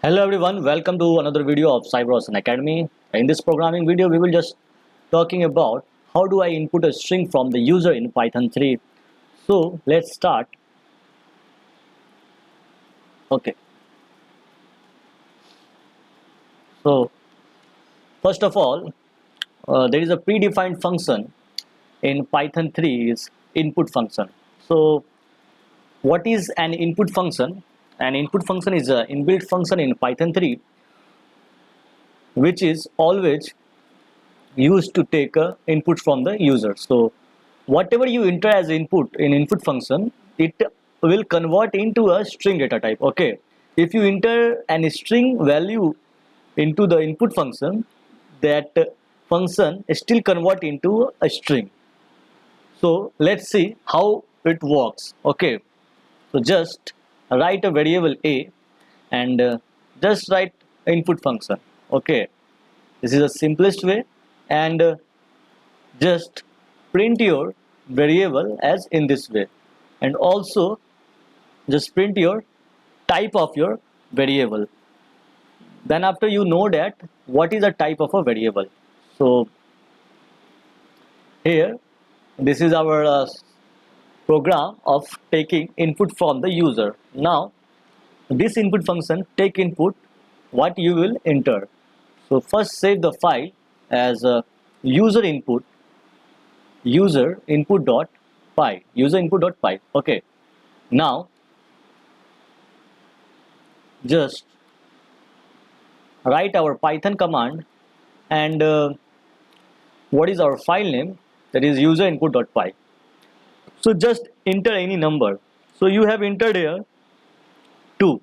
Hello everyone, welcome to another video of CyberOcean Academy. In this programming video, we will just talking about how do I input a string from the user in Python 3. So let's start. Okay. So first of all, there is a predefined function in Python 3 is input function. So what is an input function? An input function is an inbuilt function in Python 3 which is always used to take a input from the user. So whatever you enter as input in input function, it will convert into a string data type. Okay, if you enter an string value into the input function, that function still convert into a string. So let's see how it works. Okay, so just write a variable a and just write input function. Okay, this is the simplest way, and just print your variable as in this way, and also just print your type of your variable. Then after you know that what is the type of a variable, so here this is our program of taking input from the user. Now this input function take input what you will enter. So first save the file as a user input user input.py. Okay, now just write our Python command, and what is our file name, that is user input.py. So just enter any number. So you have entered here 2.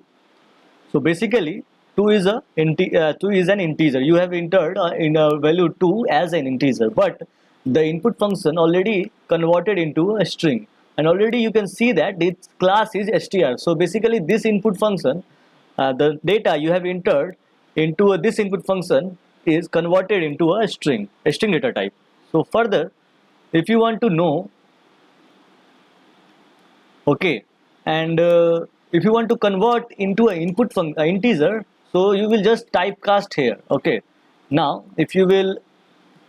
So basically 2 is a 2 is an integer. You have entered in a value 2 as an integer, but the input function already converted into a string, and already you can see that its class is str. So basically this input function, the data you have entered into this input function is converted into a string data type. So further, if you want to know, okay, and if you want to convert into an input integer, so you will just typecast here. Okay, now if you will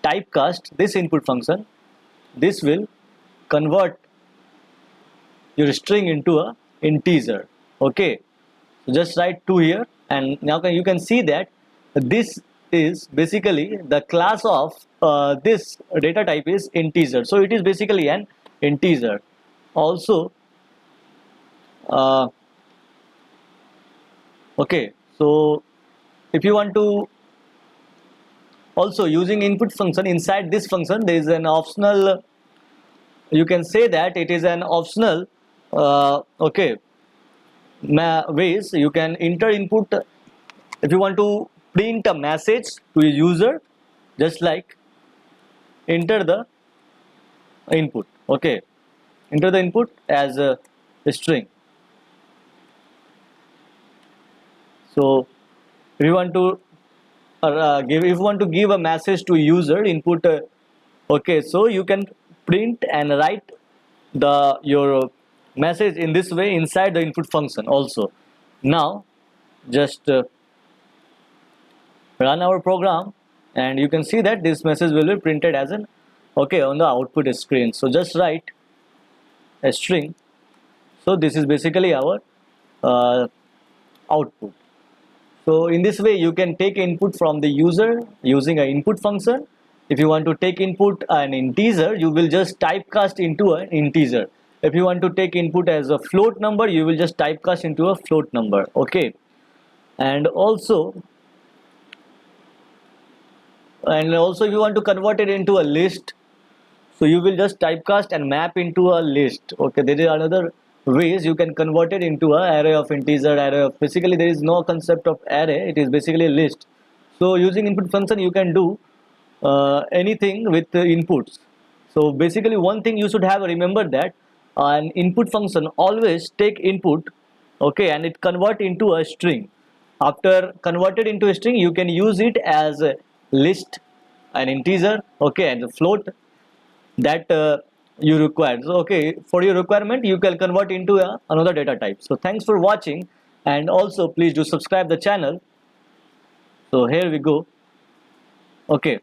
typecast this input function, this will convert your string into a integer. Okay, so just write 2 here, and now you can see that this is basically the class of this data type is integer. So it is basically an integer. Also okay, so if you want to also using input function, inside this function there is an optional, you can say that it is an optional okay, ways you can enter input. If you want to print a message to a user, just like enter the input. Okay, enter the input as a string. So if you want to give a message to user input, okay, so you can print and write your message in this way inside the input function also. Now just run our program, and you can see that this message will be printed as an okay on the output screen. So just write a string. So this is basically our output. So in this way you can take input from the user using an input function. If you want to take input an integer, you will just typecast into an integer. If you want to take input as a float number, you will just typecast into a float number. Okay, and also if you want to convert it into a list, so you will just typecast and map into a list. Okay, there is another ways you can convert it into an array of integer, array of, basically there is no concept of array, it is basically a list. So using input function you can do anything with inputs. So basically one thing you should have remember that an input function always take input, okay, and it convert into a string. After converted into a string, you can use it as a list, an integer, okay, and a float. That you require. So okay, for your requirement you can convert into another data type. So thanks for watching, and also please do subscribe the channel. So here we go. Okay,